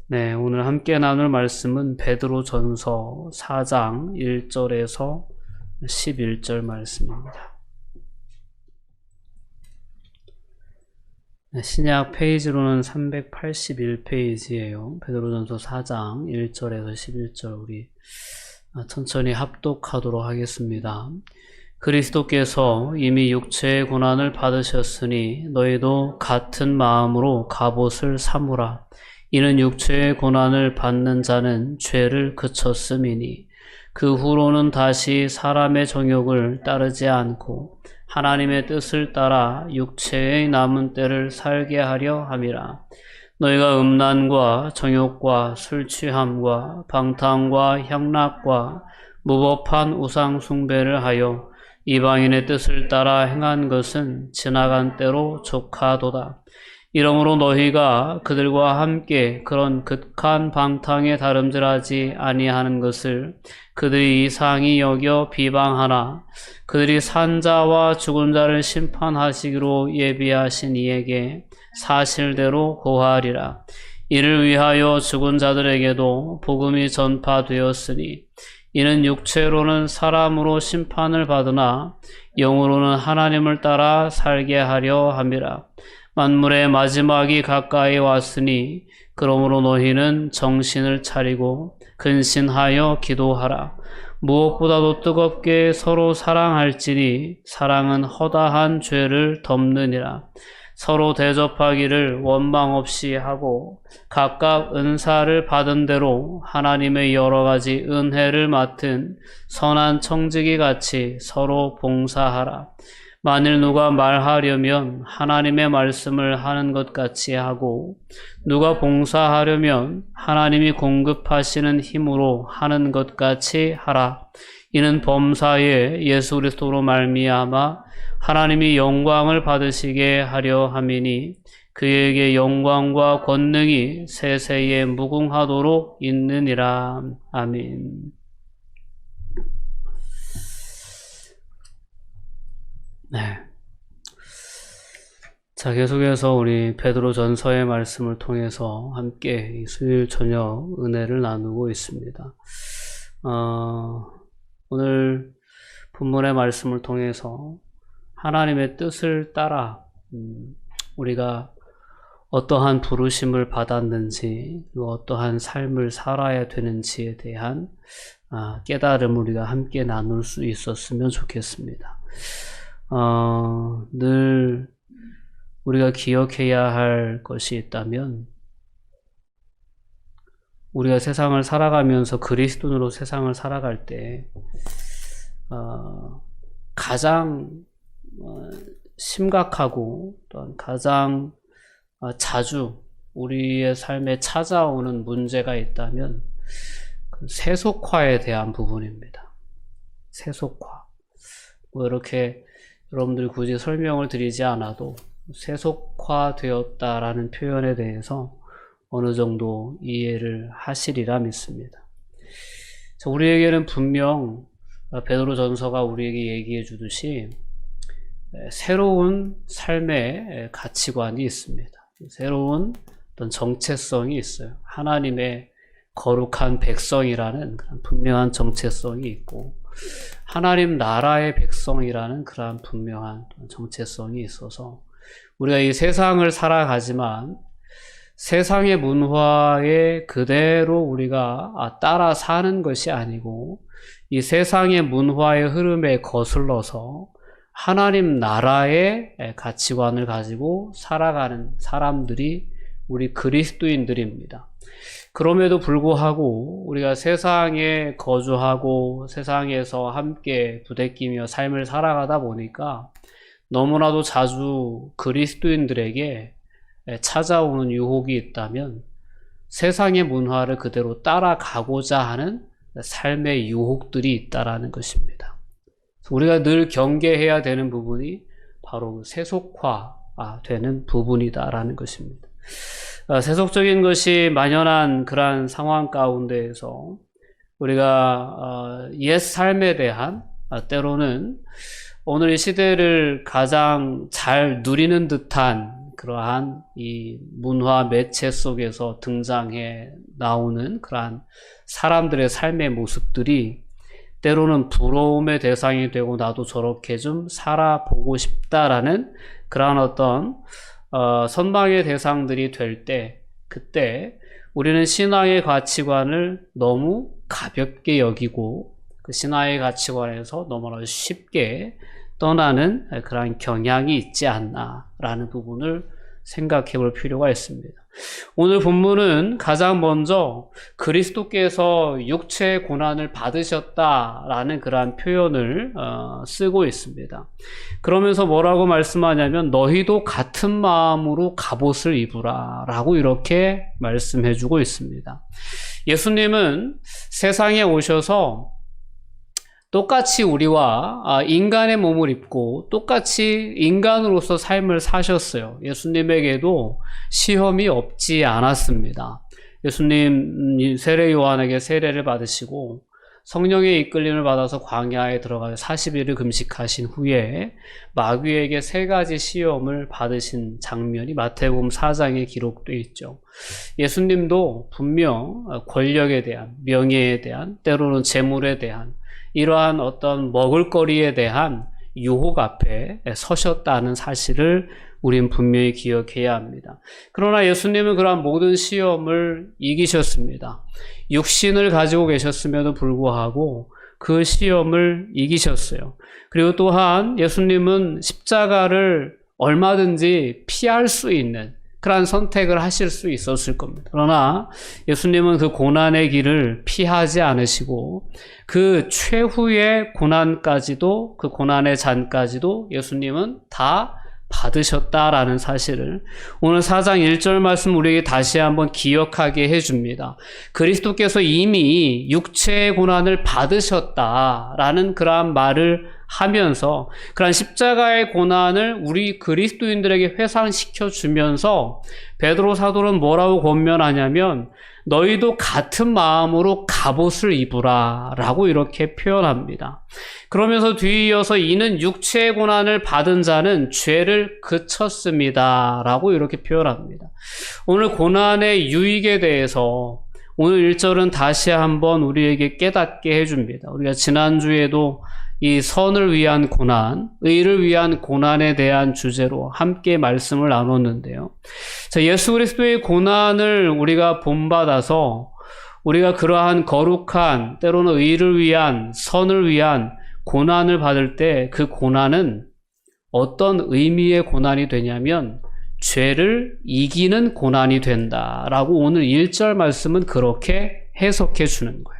네, 오늘 함께 나눌 말씀은 베드로전서 4장 1절에서 11절 말씀입니다. 네, 신약 페이지로는 381페이지예요. 베드로전서 4장 1절에서 11절 우리 천천히 합독하도록 하겠습니다. 그리스도께서 이미 육체의 고난을 받으셨으니 너희도 같은 마음으로 갑옷을 삼으라. 이는 육체의 고난을 받는 자는 죄를 그쳤음이니 그 후로는 다시 사람의 정욕을 따르지 않고 하나님의 뜻을 따라 육체의 남은 때를 살게 하려 함이라. 너희가 음란과 정욕과 술 취함과 방탕과 향락과 무법한 우상 숭배를 하여 이방인의 뜻을 따라 행한 것은 지나간 때로 족하도다. 이러므로 너희가 그들과 함께 그런 극한 방탕에 다름질하지 아니하는 것을 그들이 이상히 여겨 비방하나 그들이 산 자와 죽은 자를 심판하시기로 예비하신 이에게 사실대로 고하리라. 이를 위하여 죽은 자들에게도 복음이 전파되었으니 이는 육체로는 사람으로 심판을 받으나 영으로는 하나님을 따라 살게 하려 함이라. 만물의 마지막이 가까이 왔으니 그러므로 너희는 정신을 차리고 근신하여 기도하라. 무엇보다도 뜨겁게 서로 사랑할지니 사랑은 허다한 죄를 덮느니라. 서로 대접하기를 원망 없이 하고 각각 은사를 받은 대로 하나님의 여러 가지 은혜를 맡은 선한 청지기 같이 서로 봉사하라. 만일 누가 말하려면 하나님의 말씀을 하는 것 같이 하고 누가 봉사하려면 하나님이 공급하시는 힘으로 하는 것 같이 하라. 이는 범사에 예수 그리스도로 말미암아 하나님이 영광을 받으시게 하려 함이니 그에게 영광과 권능이 세세에 무궁하도록 있느니라. 아멘. 네. 자, 계속해서 우리 베드로전서의 말씀을 통해서 함께 이 수요일 저녁 은혜를 나누고 있습니다. 오늘 본문의 말씀을 통해서 하나님의 뜻을 따라 우리가 어떠한 부르심을 받았는지, 어떠한 삶을 살아야 되는지에 대한 깨달음을 우리가 함께 나눌 수 있었으면 좋겠습니다. 늘 우리가 기억해야 할 것이 있다면 우리가 세상을 살아가면서 그리스도인으로 세상을 살아갈 때 가장 심각하고 또한 가장 자주 우리의 삶에 찾아오는 문제가 있다면 그 세속화에 대한 부분입니다. 세속화. 뭐 이렇게 여러분들이 굳이 설명을 드리지 않아도 세속화되었다라는 표현에 대해서 어느 정도 이해를 하시리라 믿습니다. 우리에게는 분명 베드로전서가 우리에게 얘기해 주듯이 새로운 삶의 가치관이 있습니다. 새로운 어떤 정체성이 있어요. 하나님의 거룩한 백성이라는 그런 분명한 정체성이 있고 하나님 나라의 백성이라는 그러한 분명한 정체성이 있어서 우리가 이 세상을 살아가지만 세상의 문화에 그대로 우리가 따라 사는 것이 아니고 이 세상의 문화의 흐름에 거슬러서 하나님 나라의 가치관을 가지고 살아가는 사람들이 우리 그리스도인들입니다. 그럼에도 불구하고 우리가 세상에 거주하고 세상에서 함께 부대끼며 삶을 살아가다 보니까 너무나도 자주 그리스도인들에게 찾아오는 유혹이 있다면 세상의 문화를 그대로 따라가고자 하는 삶의 유혹들이 있다라는 것입니다. 우리가 늘 경계해야 되는 부분이 바로 세속화되는 부분이다라는 것입니다. 세속적인 것이 만연한 그러한 상황 가운데에서 우리가 옛 삶에 대한 때로는 오늘 이 시대를 가장 잘 누리는 듯한 그러한 이 문화 매체 속에서 등장해 나오는 그러한 사람들의 삶의 모습들이 때로는 부러움의 대상이 되고 나도 저렇게 좀 살아보고 싶다라는 그러한 어떤 선망의 대상들이 될 때, 그때 우리는 신앙의 가치관을 너무 가볍게 여기고 그 신앙의 가치관에서 너무나 쉽게 떠나는 그러한 경향이 있지 않나라는 부분을 생각해 볼 필요가 있습니다. 오늘 본문은 가장 먼저 그리스도께서 육체의 고난을 받으셨다라는 그러한 표현을 쓰고 있습니다. 그러면서 뭐라고 말씀하냐면 너희도 같은 마음으로 갑옷을 입으라 라고 이렇게 말씀해 주고 있습니다. 예수님은 세상에 오셔서 똑같이 우리와 인간의 몸을 입고 똑같이 인간으로서 삶을 사셨어요. 예수님에게도 시험이 없지 않았습니다. 예수님 세례 요한에게 세례를 받으시고 성령의 이끌림을 받아서 광야에 들어가서 40일을 금식하신 후에 마귀에게 3가지 시험을 받으신 장면이 마태복음 4장에 기록되어 있죠. 예수님도 분명 권력에 대한, 명예에 대한, 때로는 재물에 대한 이러한 어떤 먹을거리에 대한 유혹 앞에 서셨다는 사실을 우린 분명히 기억해야 합니다. 그러나 예수님은 그러한 모든 시험을 이기셨습니다. 육신을 가지고 계셨음에도 불구하고 그 시험을 이기셨어요. 그리고 또한 예수님은 십자가를 얼마든지 피할 수 있는 그러한 선택을 하실 수 있었을 겁니다. 그러나 예수님은 그 고난의 길을 피하지 않으시고 그 최후의 고난까지도, 그 고난의 잔까지도 예수님은 다 받으셨다라는 사실을 오늘 4장 1절 말씀 우리에게 다시 한번 기억하게 해줍니다. 그리스도께서 이미 육체의 고난을 받으셨다라는 그러한 말을 하면서 그러한 십자가의 고난을 우리 그리스도인들에게 회상시켜 주면서 베드로 사도는 뭐라고 권면하냐면 너희도 같은 마음으로 갑옷을 입으라 라고 이렇게 표현합니다. 그러면서 뒤이어서 이는 육체의 고난을 받은 자는 죄를 그쳤습니다 라고 이렇게 표현합니다. 오늘 고난의 유익에 대해서 오늘 1절은 다시 한번 우리에게 깨닫게 해줍니다. 우리가 지난주에도 이 선을 위한 고난, 의를 위한 고난에 대한 주제로 함께 말씀을 나눴는데요. 자, 예수 그리스도의 고난을 우리가 본받아서 우리가 그러한 거룩한, 때로는 의를 위한, 선을 위한 고난을 받을 때 그 고난은 어떤 의미의 고난이 되냐면 죄를 이기는 고난이 된다라고 오늘 1절 말씀은 그렇게 해석해 주는 거예요.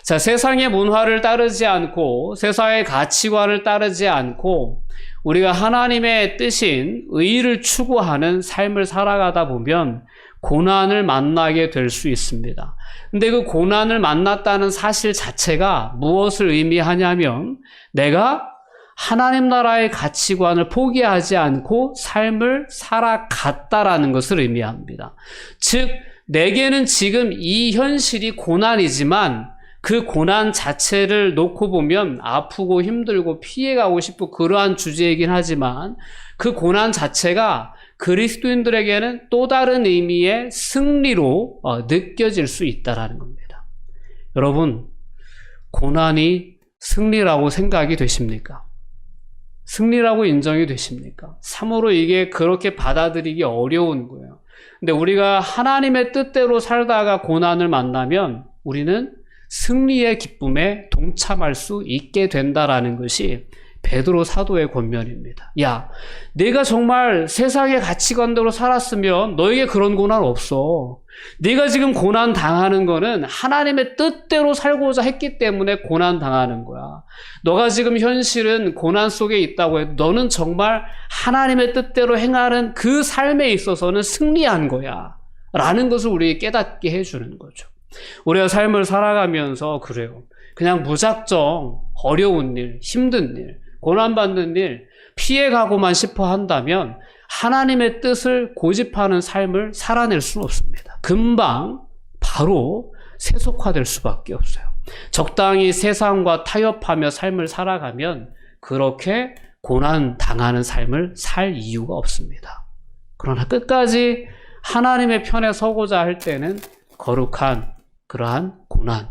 자, 세상의 문화를 따르지 않고 세상의 가치관을 따르지 않고 우리가 하나님의 뜻인 의를 추구하는 삶을 살아가다 보면 고난을 만나게 될 수 있습니다. 근데 그 고난을 만났다는 사실 자체가 무엇을 의미하냐면 내가 하나님 나라의 가치관을 포기하지 않고 삶을 살아갔다라는 것을 의미합니다. 즉, 내게는 지금 이 현실이 고난이지만 그 고난 자체를 놓고 보면 아프고 힘들고 피해가고 싶고 그러한 주제이긴 하지만 그 고난 자체가 그리스도인들에게는 또 다른 의미의 승리로 느껴질 수 있다는 겁니다. 여러분, 고난이 승리라고 생각이 되십니까? 승리라고 인정이 되십니까? 참으로 이게 그렇게 받아들이기 어려운 거예요. 근데 우리가 하나님의 뜻대로 살다가 고난을 만나면 우리는 승리의 기쁨에 동참할 수 있게 된다라는 것이 베드로 사도의 권면입니다. 야, 내가 정말 세상의 가치관대로 살았으면 너에게 그런 고난 없어. 네가 지금 고난 당하는 거는 하나님의 뜻대로 살고자 했기 때문에 고난 당하는 거야. 너가 지금 현실은 고난 속에 있다고 해도 너는 정말 하나님의 뜻대로 행하는 그 삶에 있어서는 승리한 거야 라는 것을 우리에게 깨닫게 해주는 거죠. 우리가 삶을 살아가면서 그래요. 그냥 무작정 어려운 일, 힘든 일, 고난받는 일 피해가고만 싶어 한다면 하나님의 뜻을 고집하는 삶을 살아낼 수는 없습니다. 금방 바로 세속화될 수밖에 없어요. 적당히 세상과 타협하며 삶을 살아가면 그렇게 고난 당하는 삶을 살 이유가 없습니다. 그러나 끝까지 하나님의 편에 서고자 할 때는 거룩한 그러한 고난,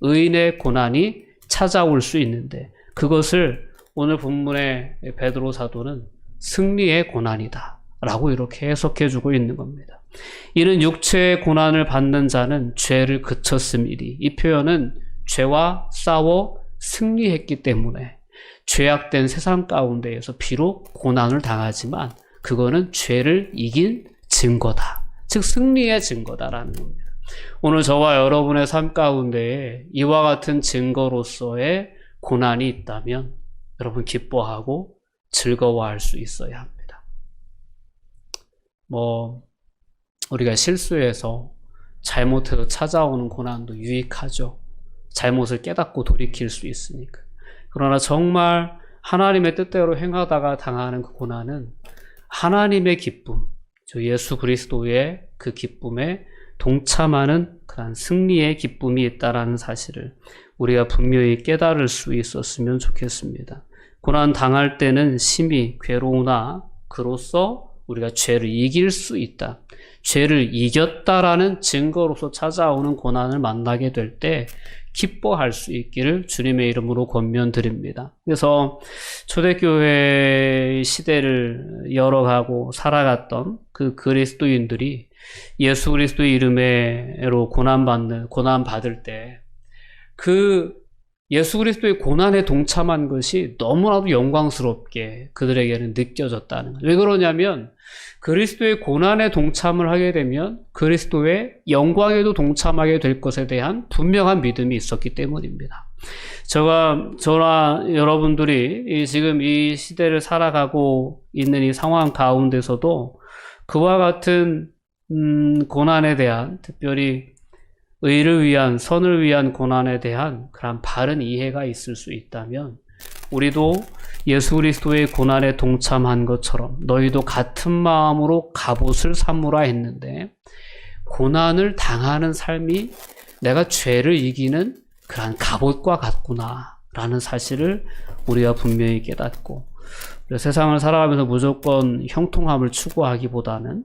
의인의 고난이 찾아올 수 있는데 그것을 오늘 본문의 베드로 사도는 승리의 고난이다 라고 이렇게 해석해주고 있는 겁니다. 이는 육체의 고난을 받는 자는 죄를 그쳤음이리. 이 표현은 죄와 싸워 승리했기 때문에 죄악된 세상 가운데에서 비록 고난을 당하지만 그거는 죄를 이긴 증거다. 즉 승리의 증거다라는 겁니다. 오늘 저와 여러분의 삶 가운데에 이와 같은 증거로서의 고난이 있다면 여러분 기뻐하고 즐거워할 수 있어야 합니다. 우리가 실수해서 잘못해서 찾아오는 고난도 유익하죠. 잘못을 깨닫고 돌이킬 수 있으니까. 그러나 정말 하나님의 뜻대로 행하다가 당하는 그 고난은 하나님의 기쁨, 예수 그리스도의 그 기쁨에 동참하는 그런 승리의 기쁨이 있다라는 사실을 우리가 분명히 깨달을 수 있었으면 좋겠습니다. 고난 당할 때는 심히 괴로우나 그로써 우리가 죄를 이길 수 있다. 죄를 이겼다라는 증거로서 찾아오는 고난을 만나게 될 때 기뻐할 수 있기를 주님의 이름으로 권면드립니다. 그래서 초대교회 시대를 열어가고 살아갔던 그 그리스도인들이 예수 그리스도의 이름으로 고난받을 때 그 예수 그리스도의 고난에 동참한 것이 너무나도 영광스럽게 그들에게는 느껴졌다는 거예요. 왜 그러냐면 그리스도의 고난에 동참을 하게 되면 그리스도의 영광에도 동참하게 될 것에 대한 분명한 믿음이 있었기 때문입니다. 저나 여러분들이 지금 이 시대를 살아가고 있는 이 상황 가운데서도 그와 같은 고난에 대한, 특별히 의를 위한, 선을 위한 고난에 대한 그런 바른 이해가 있을 수 있다면 우리도 예수 그리스도의 고난에 동참한 것처럼 너희도 같은 마음으로 갑옷을 삼으라 했는데 고난을 당하는 삶이 내가 죄를 이기는 그런 갑옷과 같구나 라는 사실을 우리가 분명히 깨닫고, 세상을 살아가면서 무조건 형통함을 추구하기보다는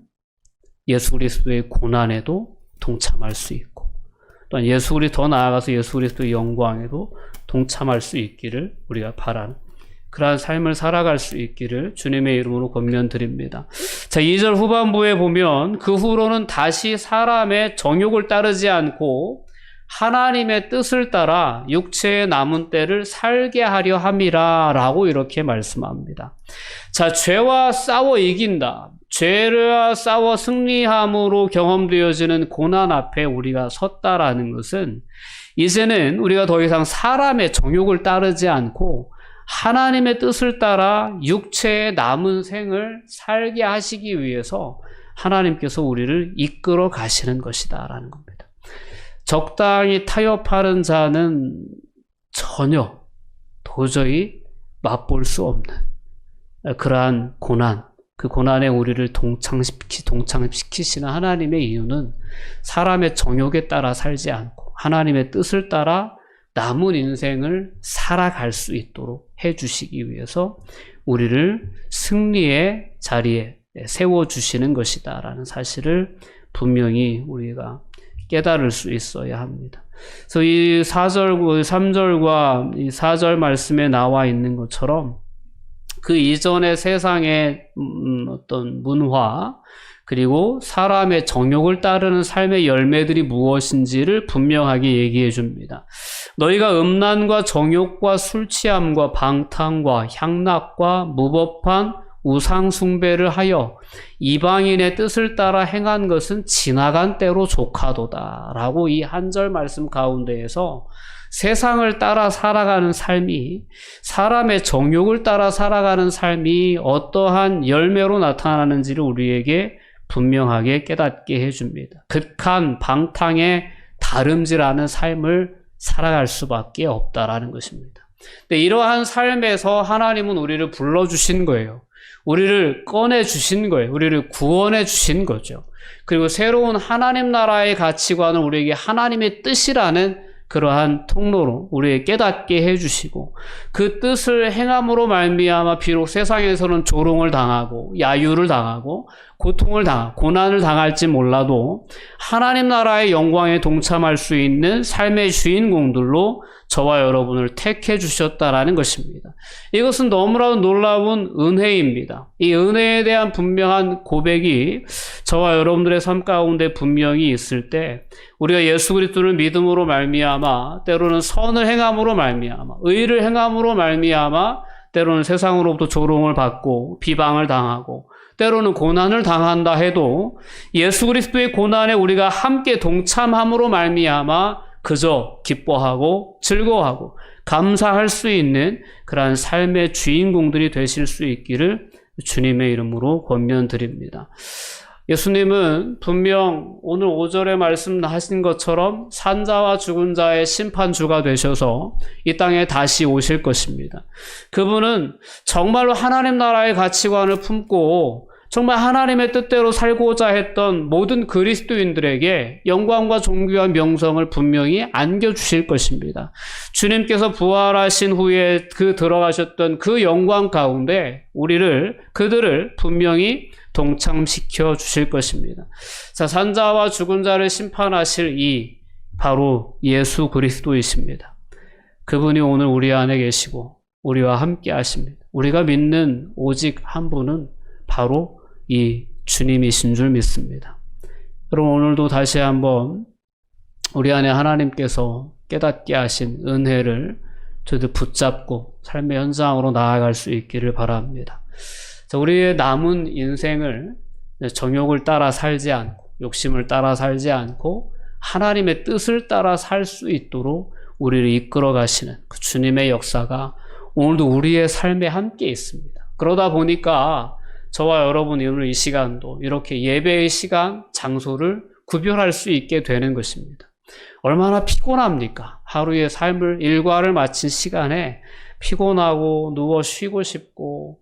예수 그리스도의 고난에도 동참할 수 있고 또한 더 나아가서 예수 그리스도의 영광에도 동참할 수 있기를 우리가 바라는 그러한 삶을 살아갈 수 있기를 주님의 이름으로 권면드립니다. 자, 2절 후반부에 보면 그 후로는 다시 사람의 정욕을 따르지 않고 하나님의 뜻을 따라 육체의 남은 때를 살게 하려 함이라 라고 이렇게 말씀합니다. 자, 죄와 싸워 이긴다. 죄와 싸워 승리함으로 경험되어지는 고난 앞에 우리가 섰다라는 것은 이제는 우리가 더 이상 사람의 정욕을 따르지 않고 하나님의 뜻을 따라 육체의 남은 생을 살게 하시기 위해서 하나님께서 우리를 이끌어 가시는 것이다 라는 겁니다. 적당히 타협하는 자는 전혀 도저히 맛볼 수 없는 그러한 고난, 그 고난에 우리를 동참시키시는 하나님의 이유는 사람의 정욕에 따라 살지 않고 하나님의 뜻을 따라 남은 인생을 살아갈 수 있도록 해주시기 위해서 우리를 승리의 자리에 세워주시는 것이다 라는 사실을 분명히 우리가 깨달을 수 있어야 합니다. 그래서 이 3절과 이 4절 말씀에 나와 있는 것처럼 그 이전의 세상의 어떤 문화 그리고 사람의 정욕을 따르는 삶의 열매들이 무엇인지를 분명하게 얘기해 줍니다. 너희가 음란과 정욕과 술취함과 방탕과 향락과 무법한 우상 숭배를 하여 이방인의 뜻을 따라 행한 것은 지나간 때로 족하도다 라고 이 한 절 말씀 가운데에서 세상을 따라 살아가는 삶이, 사람의 정욕을 따라 살아가는 삶이 어떠한 열매로 나타나는지를 우리에게 분명하게 깨닫게 해줍니다. 극한 방탕에 다름질하는 삶을 살아갈 수밖에 없다라는 것입니다. 근데 이러한 삶에서 하나님은 우리를 불러주신 거예요. 우리를 꺼내주신 거예요. 우리를 구원해 주신 거죠. 그리고 새로운 하나님 나라의 가치관을 우리에게 하나님의 뜻이라는 그러한 통로로 우리에게 깨닫게 해주시고 그 뜻을 행함으로 말미암아 비록 세상에서는 조롱을 당하고 야유를 당하고 고통을 당하고 고난을 당할지 몰라도 하나님 나라의 영광에 동참할 수 있는 삶의 주인공들로 저와 여러분을 택해 주셨다라는 것입니다. 이것은 너무나도 놀라운 은혜입니다. 이 은혜에 대한 분명한 고백이 저와 여러분들의 삶 가운데 분명히 있을 때 우리가 예수 그리스도를 믿음으로 말미암아 때로는 선을 행함으로 말미암아 의를 행함으로 말미암아 때로는 세상으로부터 조롱을 받고 비방을 당하고 때로는 고난을 당한다 해도 예수 그리스도의 고난에 우리가 함께 동참함으로 말미암아 그저 기뻐하고 즐거워하고 감사할 수 있는 그러한 삶의 주인공들이 되실 수 있기를 주님의 이름으로 권면드립니다. 예수님은 분명 오늘 5절에 말씀하신 것처럼 산자와 죽은 자의 심판주가 되셔서 이 땅에 다시 오실 것입니다. 그분은 정말로 하나님 나라의 가치관을 품고 정말 하나님의 뜻대로 살고자 했던 모든 그리스도인들에게 영광과 존귀와 명성을 분명히 안겨주실 것입니다. 주님께서 부활하신 후에 들어가셨던 그 영광 가운데 그들을 분명히 동참시켜 주실 것입니다. 자, 산자와 죽은 자를 심판하실 바로 예수 그리스도이십니다. 그분이 오늘 우리 안에 계시고 우리와 함께 하십니다. 우리가 믿는 오직 한 분은 바로 이 주님이신 줄 믿습니다. 그럼 오늘도 다시 한번 우리 안에 하나님께서 깨닫게 하신 은혜를 저희들 붙잡고 삶의 현장으로 나아갈 수 있기를 바랍니다. 자, 우리의 남은 인생을 정욕을 따라 살지 않고 욕심을 따라 살지 않고 하나님의 뜻을 따라 살 수 있도록 우리를 이끌어 가시는 그 주님의 역사가 오늘도 우리의 삶에 함께 있습니다. 그러다 보니까 저와 여러분이 오늘 이 시간도 이렇게 예배의 시간, 장소를 구별할 수 있게 되는 것입니다. 얼마나 피곤합니까? 하루의 삶을, 일과를 마친 시간에 피곤하고 누워 쉬고 싶고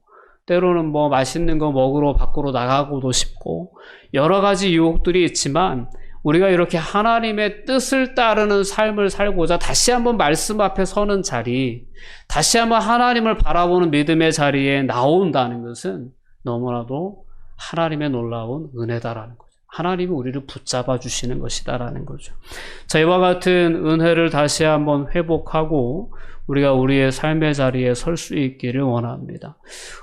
때로는 맛있는 거 먹으러 밖으로 나가고도 싶고 여러 가지 유혹들이 있지만 우리가 이렇게 하나님의 뜻을 따르는 삶을 살고자 다시 한번 말씀 앞에 서는 자리, 다시 한번 하나님을 바라보는 믿음의 자리에 나온다는 것은 너무나도 하나님의 놀라운 은혜다라는 거죠. 하나님이 우리를 붙잡아 주시는 것이다라는 거죠. 자, 이와 같은 은혜를 다시 한번 회복하고 우리가 우리의 삶의 자리에 설 수 있기를 원합니다.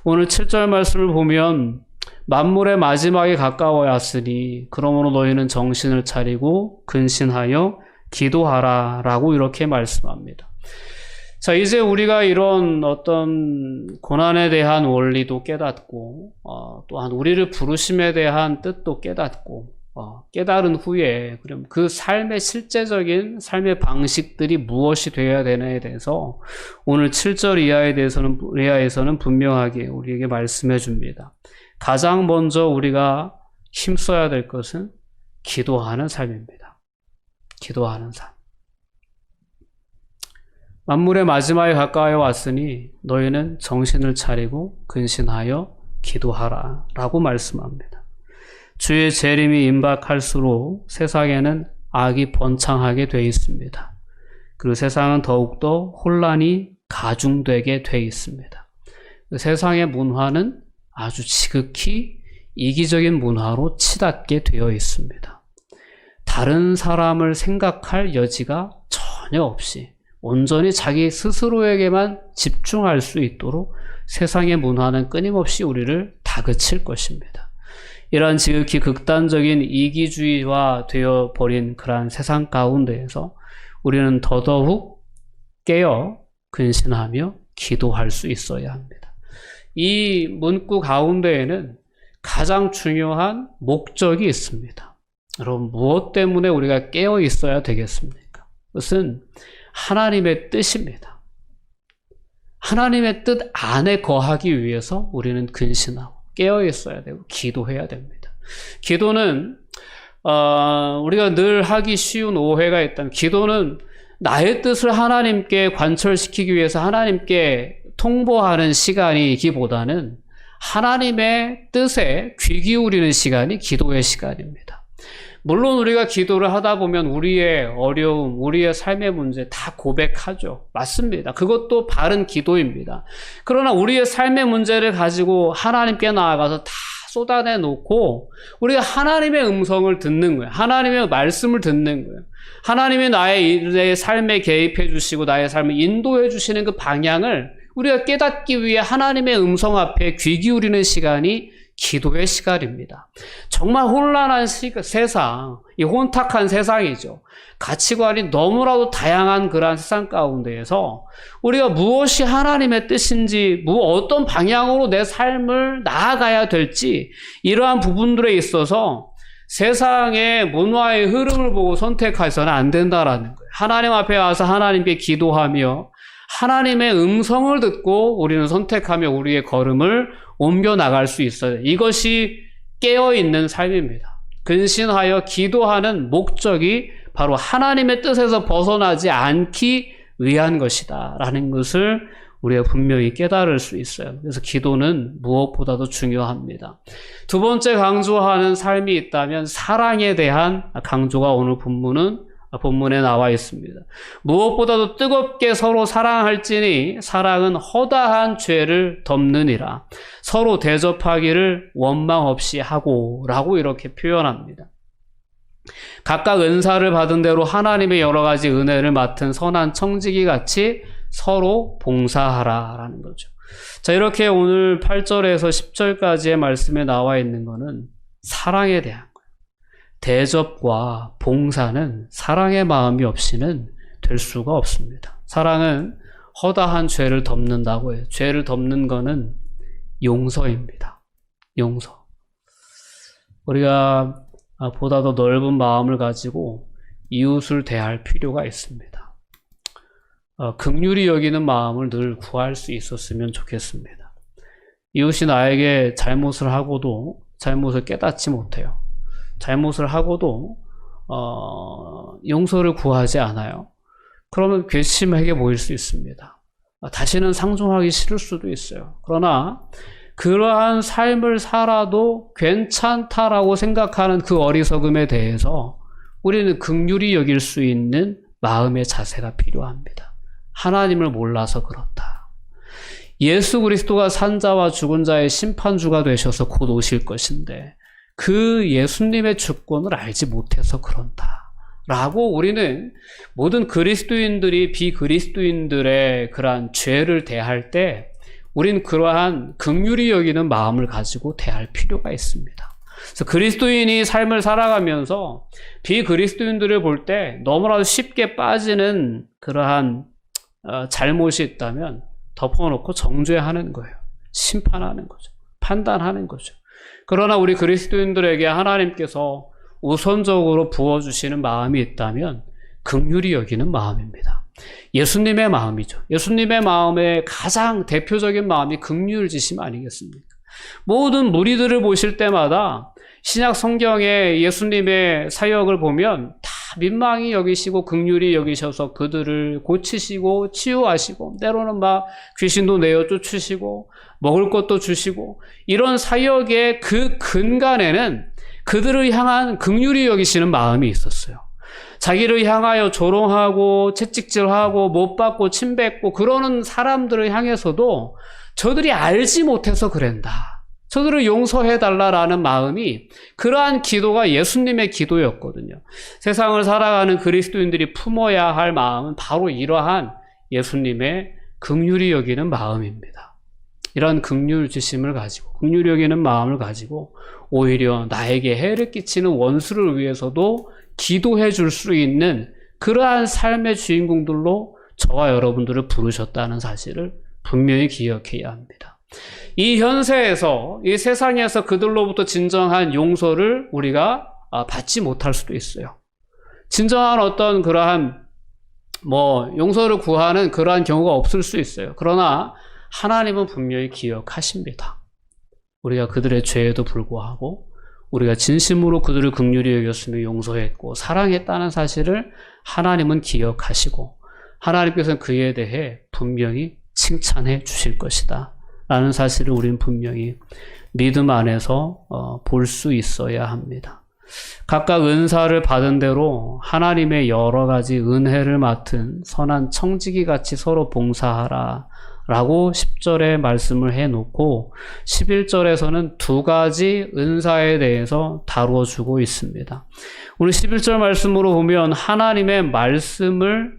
오늘 7절 말씀을 보면 만물의 마지막에 가까워 왔으니 그러므로 너희는 정신을 차리고 근신하여 기도하라 라고 이렇게 말씀합니다. 자, 이제 우리가 이런 어떤 고난에 대한 원리도 깨닫고 또한 우리를 부르심에 대한 뜻도 깨닫고 깨달은 후에 그럼 그 삶의 실제적인 삶의 방식들이 무엇이 되어야 되느냐에 대해서 오늘 7절 이하에서는 분명하게 우리에게 말씀해 줍니다. 가장 먼저 우리가 힘써야 될 것은 기도하는 삶입니다. 기도하는 삶. 만물의 마지막에 가까이 왔으니 너희는 정신을 차리고 근신하여 기도하라 라고 말씀합니다. 주의 재림이 임박할수록 세상에는 악이 번창하게 돼 있습니다. 그리고 세상은 더욱더 혼란이 가중되게 돼 있습니다. 세상의 문화는 아주 지극히 이기적인 문화로 치닫게 되어 있습니다. 다른 사람을 생각할 여지가 전혀 없이 온전히 자기 스스로에게만 집중할 수 있도록 세상의 문화는 끊임없이 우리를 다그칠 것입니다. 이러한 지극히 극단적인 이기주의화 되어버린 그러한 세상 가운데에서 우리는 더더욱 깨어 근신하며 기도할 수 있어야 합니다. 이 문구 가운데에는 가장 중요한 목적이 있습니다. 여러분, 무엇 때문에 우리가 깨어 있어야 되겠습니까? 그것은 하나님의 뜻입니다. 하나님의 뜻 안에 거하기 위해서 우리는 근신하고 깨어 있어야 되고 기도해야 됩니다. 기도는 우리가 늘 하기 쉬운 오해가 있다면 기도는 나의 뜻을 하나님께 관철시키기 위해서 하나님께 통보하는 시간이기보다는 하나님의 뜻에 귀 기울이는 시간이 기도의 시간입니다. 물론 우리가 기도를 하다 보면 우리의 어려움, 우리의 삶의 문제 다 고백하죠. 맞습니다. 그것도 바른 기도입니다. 그러나 우리의 삶의 문제를 가지고 하나님께 나아가서 다 쏟아내 놓고 우리가 하나님의 음성을 듣는 거예요. 하나님의 말씀을 듣는 거예요. 하나님이 나의 삶에 개입해 주시고 나의 삶을 인도해 주시는 그 방향을 우리가 깨닫기 위해 하나님의 음성 앞에 귀 기울이는 시간이 기도의 시간입니다. 정말 혼란한 세상, 이 혼탁한 세상이죠. 가치관이 너무나도 다양한 그러한 세상 가운데에서 우리가 무엇이 하나님의 뜻인지, 어떤 방향으로 내 삶을 나아가야 될지 이러한 부분들에 있어서 세상의 문화의 흐름을 보고 선택해서는 안 된다라는 거예요. 하나님 앞에 와서 하나님께 기도하며 하나님의 음성을 듣고 우리는 선택하며 우리의 걸음을 옮겨 나갈 수 있어요. 이것이 깨어있는 삶입니다. 근신하여 기도하는 목적이 바로 하나님의 뜻에서 벗어나지 않기 위한 것이다 라는 것을 우리가 분명히 깨달을 수 있어요. 그래서 기도는 무엇보다도 중요합니다. 두 번째 강조하는 삶이 있다면 사랑에 대한 강조가 오늘 본문에 나와 있습니다. 무엇보다도 뜨겁게 서로 사랑할지니 사랑은 허다한 죄를 덮느니라. 서로 대접하기를 원망 없이 하고 라고 이렇게 표현합니다. 각각 은사를 받은 대로 하나님의 여러 가지 은혜를 맡은 선한 청지기 같이 서로 봉사하라 라는 거죠. 자, 이렇게 오늘 8절에서 10절까지의 말씀에 나와 있는 것은 사랑에 대한 대접과 봉사는 사랑의 마음이 없이는 될 수가 없습니다. 사랑은 허다한 죄를 덮는다고 해요. 죄를 덮는 것은 용서입니다. 용서. 우리가 보다 더 넓은 마음을 가지고 이웃을 대할 필요가 있습니다. 긍휼히 여기는 마음을 늘 구할 수 있었으면 좋겠습니다. 이웃이 나에게 잘못을 하고도 잘못을 깨닫지 못해요. 잘못을 하고도 용서를 구하지 않아요. 그러면 괘씸하게 보일 수 있습니다. 다시는 상종하기 싫을 수도 있어요. 그러나 그러한 삶을 살아도 괜찮다라고 생각하는 그 어리석음에 대해서 우리는 긍휼히 여길 수 있는 마음의 자세가 필요합니다. 하나님을 몰라서 그렇다. 예수 그리스도가 산 자와 죽은 자의 심판주가 되셔서 곧 오실 것인데 그 예수님의 주권을 알지 못해서 그런다 라고 우리는 모든 그리스도인들이 비그리스도인들의 그러한 죄를 대할 때 우린 그러한 긍휼히 여기는 마음을 가지고 대할 필요가 있습니다. 그래서 그리스도인이 삶을 살아가면서 비그리스도인들을 볼 때 너무나도 쉽게 빠지는 그러한 잘못이 있다면 덮어놓고 정죄하는 거예요. 심판하는 거죠. 판단하는 거죠. 그러나 우리 그리스도인들에게 하나님께서 우선적으로 부어주시는 마음이 있다면 긍휼히 여기는 마음입니다. 예수님의 마음이죠. 예수님의 마음의 가장 대표적인 마음이 긍휼지심 아니겠습니까? 모든 무리들을 보실 때마다 신약 성경에 예수님의 사역을 보면 다 민망히 여기시고 긍휼히 여기셔서 그들을 고치시고 치유하시고 때로는 막 귀신도 내어 쫓으시고 먹을 것도 주시고 이런 사역의 그 근간에는 그들을 향한 긍휼히 여기시는 마음이 있었어요. 자기를 향하여 조롱하고 채찍질하고 못 받고 침뱉고 그러는 사람들을 향해서도 저들이 알지 못해서 그런다. 저들을 용서해달라라는 마음이 그러한 기도가 예수님의 기도였거든요. 세상을 살아가는 그리스도인들이 품어야 할 마음은 바로 이러한 예수님의 긍휼히 여기는 마음입니다. 이런 긍휼지심을 가지고 긍휼히 여기는 마음을 가지고 오히려 나에게 해를 끼치는 원수를 위해서도 기도해 줄 수 있는 그러한 삶의 주인공들로 저와 여러분들을 부르셨다는 사실을 분명히 기억해야 합니다. 이 현세에서 이 세상에서 그들로부터 진정한 용서를 우리가 받지 못할 수도 있어요. 진정한 어떤 그러한 용서를 구하는 그러한 경우가 없을 수 있어요. 그러나 하나님은 분명히 기억하십니다. 우리가 그들의 죄에도 불구하고 우리가 진심으로 그들을 긍휼히 여겼으며 용서했고 사랑했다는 사실을 하나님은 기억하시고 하나님께서는 그에 대해 분명히 칭찬해 주실 것이다 라는 사실을 우리는 분명히 믿음 안에서 볼 수 있어야 합니다. 각각 은사를 받은 대로 하나님의 여러 가지 은혜를 맡은 선한 청지기 같이 서로 봉사하라 라고 10절에 말씀을 해놓고 11절에서는 두 가지 은사에 대해서 다루어 주고 있습니다. 오늘 11절 말씀으로 보면 하나님의 말씀을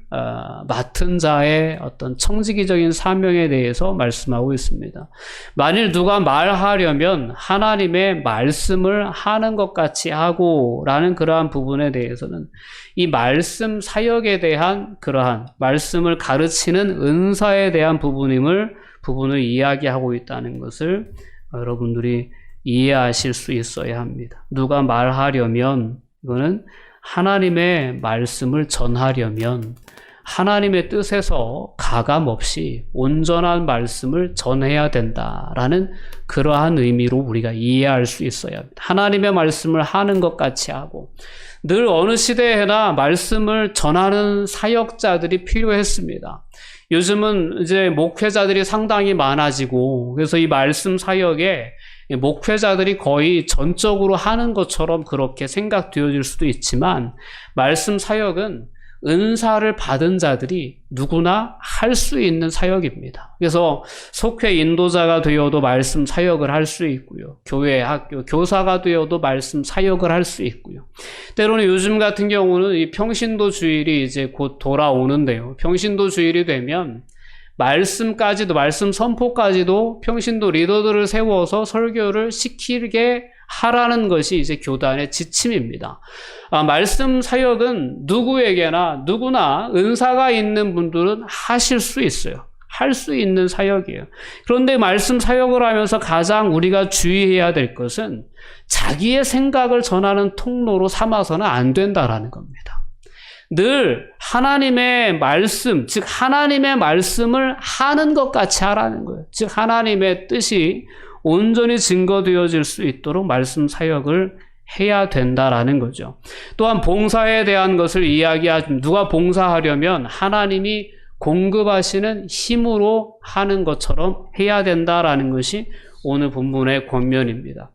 맡은 자의 어떤 청지기적인 사명에 대해서 말씀하고 있습니다. 만일 누가 말하려면 하나님의 말씀을 하는 것 같이 하고 라는 그러한 부분에 대해서는 이 말씀 사역에 대한 그러한 말씀을 가르치는 은사에 대한 부분을 이야기하고 있다는 것을 여러분들이 이해하실 수 있어야 합니다. 누가 말하려면 이거는 하나님의 말씀을 전하려면 하나님의 뜻에서 가감 없이 온전한 말씀을 전해야 된다라는 그러한 의미로 우리가 이해할 수 있어야 합니다. 하나님의 말씀을 하는 것 같이 하고 늘 어느 시대에나 말씀을 전하는 사역자들이 필요했습니다. 요즘은 이제 목회자들이 상당히 많아지고 그래서 이 말씀 사역에 목회자들이 거의 전적으로 하는 것처럼 그렇게 생각되어질 수도 있지만 말씀 사역은 은사를 받은 자들이 누구나 할 수 있는 사역입니다. 그래서 속회 인도자가 되어도 말씀 사역을 할 수 있고요. 교회, 학교, 교사가 되어도 말씀 사역을 할 수 있고요. 때로는 요즘 같은 경우는 이 평신도 주일이 이제 곧 돌아오는데요. 평신도 주일이 되면 말씀까지도, 말씀 선포까지도 평신도 리더들을 세워서 설교를 시키게 하라는 것이 이제 교단의 지침입니다. 말씀 사역은 누구나 은사가 있는 분들은 하실 수 있어요. 할 수 있는 사역이에요. 그런데 말씀 사역을 하면서 가장 우리가 주의해야 될 것은 자기의 생각을 전하는 통로로 삼아서는 안 된다라는 겁니다. 늘 하나님의 말씀, 즉 하나님의 말씀을 하는 것 같이 하라는 거예요. 즉 하나님의 뜻이 온전히 증거되어질 수 있도록 말씀 사역을 해야 된다라는 거죠. 또한 봉사에 대한 것을 이야기하면 누가 봉사하려면 하나님이 공급하시는 힘으로 하는 것처럼 해야 된다라는 것이 오늘 본문의 권면입니다.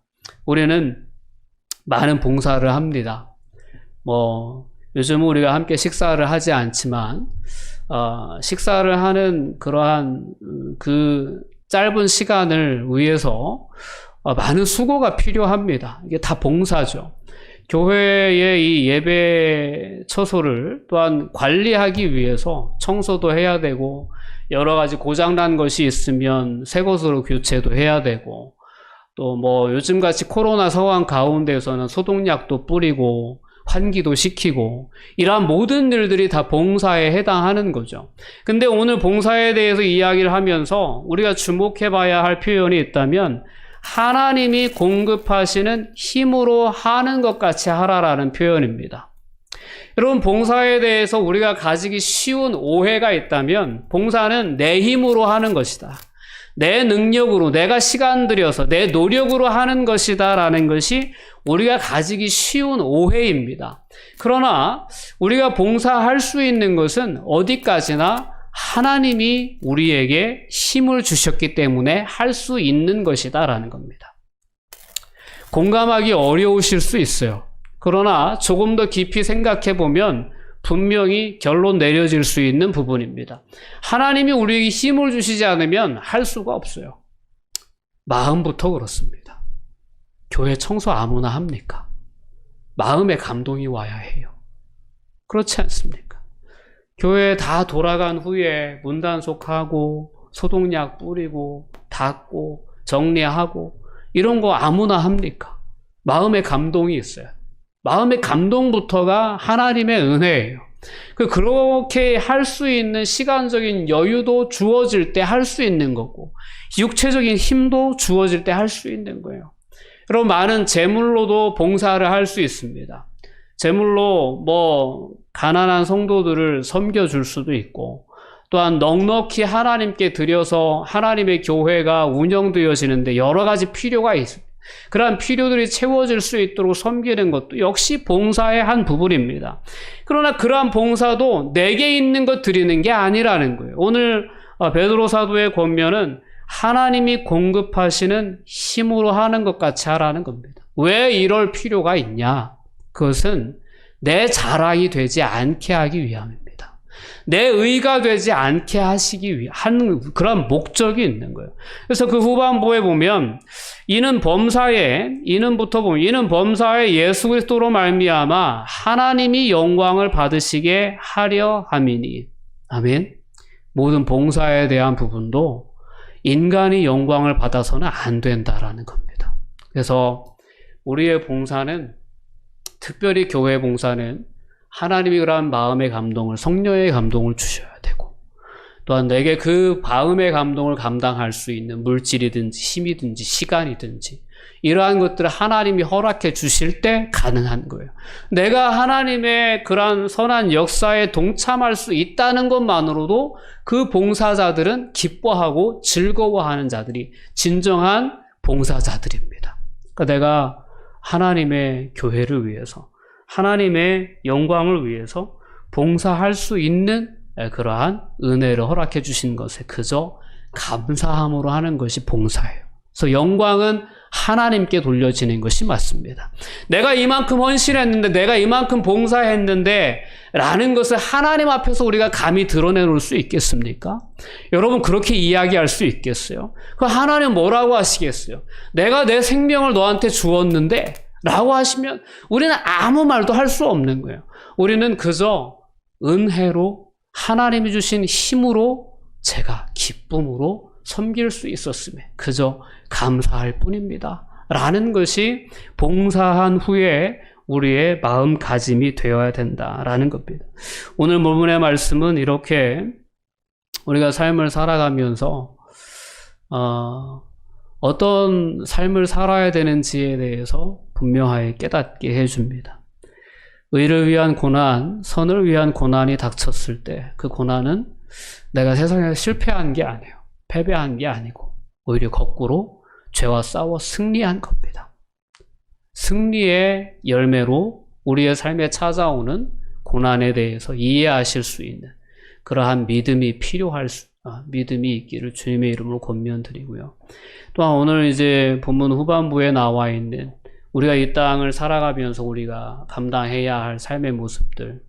우리는 많은 봉사를 합니다. 요즘 우리가 함께 식사를 하지 않지만 식사를 하는 그러한 그 짧은 시간을 위해서 많은 수고가 필요합니다. 이게 다 봉사죠. 교회의 이 예배 처소를 또한 관리하기 위해서 청소도 해야 되고 여러 가지 고장난 것이 있으면 새 것으로 교체도 해야 되고 또 요즘같이 코로나 상황 가운데서는 소독약도 뿌리고 환기도 시키고 이러한 모든 일들이 다 봉사에 해당하는 거죠. 근데 오늘 봉사에 대해서 이야기를 하면서 우리가 주목해 봐야 할 표현이 있다면 하나님이 공급하시는 힘으로 하는 것 같이 하라라는 표현입니다. 여러분, 봉사에 대해서 우리가 가지기 쉬운 오해가 있다면 봉사는 내 힘으로 하는 것이다. 내 능력으로, 내가 시간 들여서 내 노력으로 하는 것이다 라는 것이 우리가 가지기 쉬운 오해입니다. 그러나 우리가 봉사할 수 있는 것은 어디까지나 하나님이 우리에게 힘을 주셨기 때문에 할 수 있는 것이다 라는 겁니다. 공감하기 어려우실 수 있어요. 그러나 조금 더 깊이 생각해 보면 분명히 결론 내려질 수 있는 부분입니다. 하나님이 우리에게 힘을 주시지 않으면 할 수가 없어요. 마음부터 그렇습니다. 교회 청소 아무나 합니까? 마음의 감동이 와야 해요. 그렇지 않습니까? 교회 다 돌아간 후에 문단속하고 소독약 뿌리고 닦고 정리하고 이런 거 아무나 합니까? 마음의 감동이 있어요. 마음의 감동부터가 하나님의 은혜예요. 그렇게 할 수 있는 시간적인 여유도 주어질 때 할 수 있는 거고 육체적인 힘도 주어질 때 할 수 있는 거예요. 여러분, 많은 재물로도 봉사를 할 수 있습니다. 재물로 가난한 성도들을 섬겨줄 수도 있고 또한 넉넉히 하나님께 드려서 하나님의 교회가 운영되어지는데 여러 가지 필요가 있습니다. 그러한 필요들이 채워질 수 있도록 섬기는 것도 역시 봉사의 한 부분입니다. 그러나 그러한 봉사도 내게 있는 것 드리는 게 아니라는 거예요. 오늘 베드로 사도의 권면은 하나님이 공급하시는 힘으로 하는 것 같이 하라는 겁니다. 왜 이럴 필요가 있냐? 그것은 내 자랑이 되지 않게 하기 위함입니다. 내 의가 되지 않게 하시기 위한 그런 목적이 있는 거예요. 그래서 그 후반부에 보면 이는 범사에 예수 그리스도로 말미암아 하나님이 영광을 받으시게 하려 함이니. 아멘. 모든 봉사에 대한 부분도 인간이 영광을 받아서는 안 된다라는 겁니다. 그래서 우리의 봉사는, 특별히 교회 봉사는 하나님이 그러한 마음의 감동을, 성령의 감동을 주셔야 되고, 또한 내게 그 마음의 감동을 감당할 수 있는 물질이든지 힘이든지 시간이든지 이러한 것들을 하나님이 허락해 주실 때 가능한 거예요. 내가 하나님의 그러한 선한 역사에 동참할 수 있다는 것만으로도 그 봉사자들은 기뻐하고 즐거워하는 자들이 진정한 봉사자들입니다. 그러니까 내가 하나님의 교회를 위해서, 하나님의 영광을 위해서 봉사할 수 있는 그러한 은혜를 허락해 주신 것에 그저 감사함으로 하는 것이 봉사예요. 그래서 영광은 하나님께 돌려지는 것이 맞습니다. 내가 이만큼 헌신했는데, 내가 이만큼 봉사했는데 라는 것을 하나님 앞에서 우리가 감히 드러내놓을 수 있겠습니까? 여러분, 그렇게 이야기할 수 있겠어요? 그 하나님 뭐라고 하시겠어요? 내가 내 생명을 너한테 주었는데 라고 하시면 우리는 아무 말도 할 수 없는 거예요. 우리는 그저 은혜로, 하나님이 주신 힘으로, 제가 기쁨으로 섬길 수 있었음에 그저 감사할 뿐입니다 라는 것이 봉사한 후에 우리의 마음가짐이 되어야 된다라는 겁니다. 오늘 본문의 말씀은 이렇게 우리가 삶을 살아가면서 어떤 삶을 살아야 되는지에 대해서 분명하게 깨닫게 해줍니다. 의를 위한 고난, 선을 위한 고난이 닥쳤을 때 그 고난은 내가 세상에서 실패한 게 아니에요. 패배한 게 아니고 오히려 거꾸로 죄와 싸워 승리한 겁니다. 승리의 열매로 우리의 삶에 찾아오는 고난에 대해서 이해하실 수 있는 그러한 믿음이 믿음이 있기를 주님의 이름으로 권면드리고요. 또한 오늘 이제 본문 후반부에 나와 있는 우리가 이 땅을 살아가면서 우리가 감당해야 할 삶의 모습들,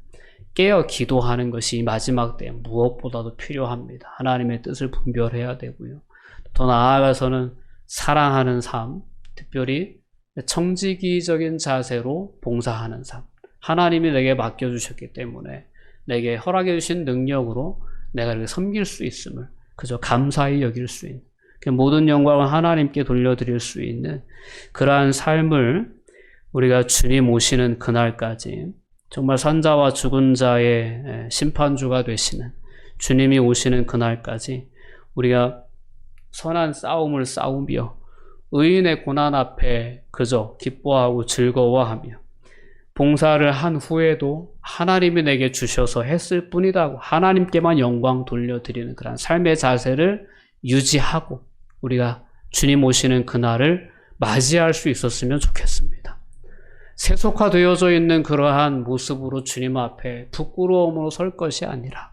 깨어 기도하는 것이 마지막 때 무엇보다도 필요합니다. 하나님의 뜻을 분별해야 되고요. 더 나아가서는 사랑하는 삶, 특별히 청지기적인 자세로 봉사하는 삶. 하나님이 내게 맡겨주셨기 때문에 내게 허락해 주신 능력으로 내가 이렇게 섬길 수 있음을 그저 감사히 여길 수 있는, 모든 영광을 하나님께 돌려드릴 수 있는 그러한 삶을 우리가 주님 오시는 그날까지, 정말 산자와 죽은 자의 심판주가 되시는 주님이 오시는 그날까지 우리가 선한 싸움을 싸우며 의인의 고난 앞에 그저 기뻐하고 즐거워하며 봉사를 한 후에도 하나님이 내게 주셔서 했을 뿐이다고 하나님께만 영광 돌려드리는 그런 삶의 자세를 유지하고 우리가 주님 오시는 그날을 맞이할 수 있었으면 좋겠습니다. 세속화되어져 있는 그러한 모습으로 주님 앞에 부끄러움으로 설 것이 아니라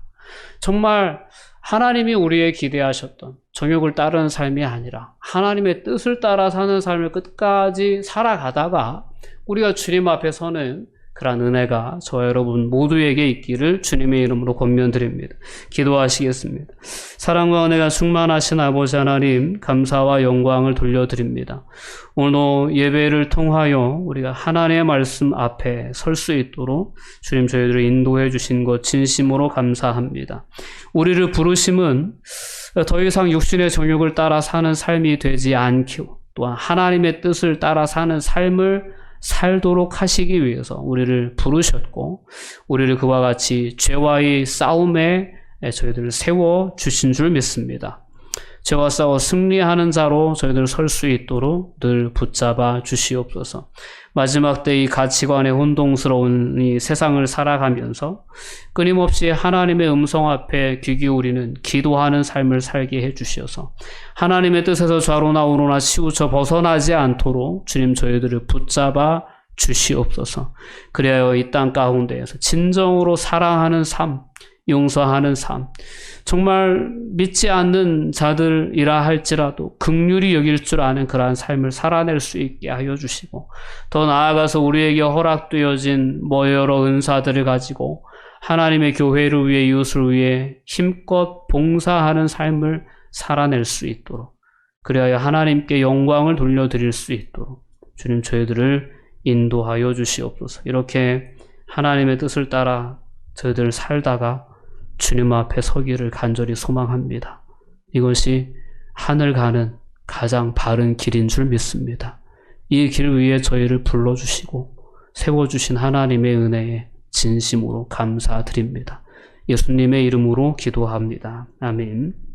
정말 하나님이 우리의 기대하셨던 정욕을 따르는 삶이 아니라 하나님의 뜻을 따라 사는 삶을 끝까지 살아가다가 우리가 주님 앞에 서는 그런 은혜가 저와 여러분 모두에게 있기를 주님의 이름으로 권면드립니다. 기도하시겠습니다. 사랑과 은혜가 충만하신 아버지 하나님, 감사와 영광을 돌려드립니다. 오늘 예배를 통하여 우리가 하나님의 말씀 앞에 설 수 있도록 주님 저희들을 인도해 주신 것 진심으로 감사합니다. 우리를 부르심은 더 이상 육신의 정욕을 따라 사는 삶이 되지 않고 또한 하나님의 뜻을 따라 사는 삶을 살도록 하시기 위해서 우리를 부르셨고 우리를 그와 같이 죄와의 싸움에 저희들을 세워 주신 줄 믿습니다. 죄와 싸워 승리하는 자로 저희들 설 수 있도록 늘 붙잡아 주시옵소서. 마지막 때 이 가치관의 혼동스러운 이 세상을 살아가면서 끊임없이 하나님의 음성 앞에 귀 기울이는 기도하는 삶을 살게 해주셔서 하나님의 뜻에서 좌로나 우로나 치우쳐 벗어나지 않도록 주님 저희들을 붙잡아 주시옵소서. 그리하여 이 땅 가운데에서 진정으로 사랑하는 삶, 용서하는 삶, 정말 믿지 않는 자들이라 할지라도 긍휼히 여길 줄 아는 그러한 삶을 살아낼 수 있게 하여 주시고, 더 나아가서 우리에게 허락되어진 여러 은사들을 가지고 하나님의 교회를 위해, 이웃을 위해 힘껏 봉사하는 삶을 살아낼 수 있도록, 그리하여 하나님께 영광을 돌려드릴 수 있도록 주님 저희들을 인도하여 주시옵소서. 이렇게 하나님의 뜻을 따라 저희들 살다가 주님 앞에 서기를 간절히 소망합니다. 이것이 하늘 가는 가장 바른 길인 줄 믿습니다. 이 길 위에 저희를 불러주시고 세워주신 하나님의 은혜에 진심으로 감사드립니다. 예수님의 이름으로 기도합니다. 아멘.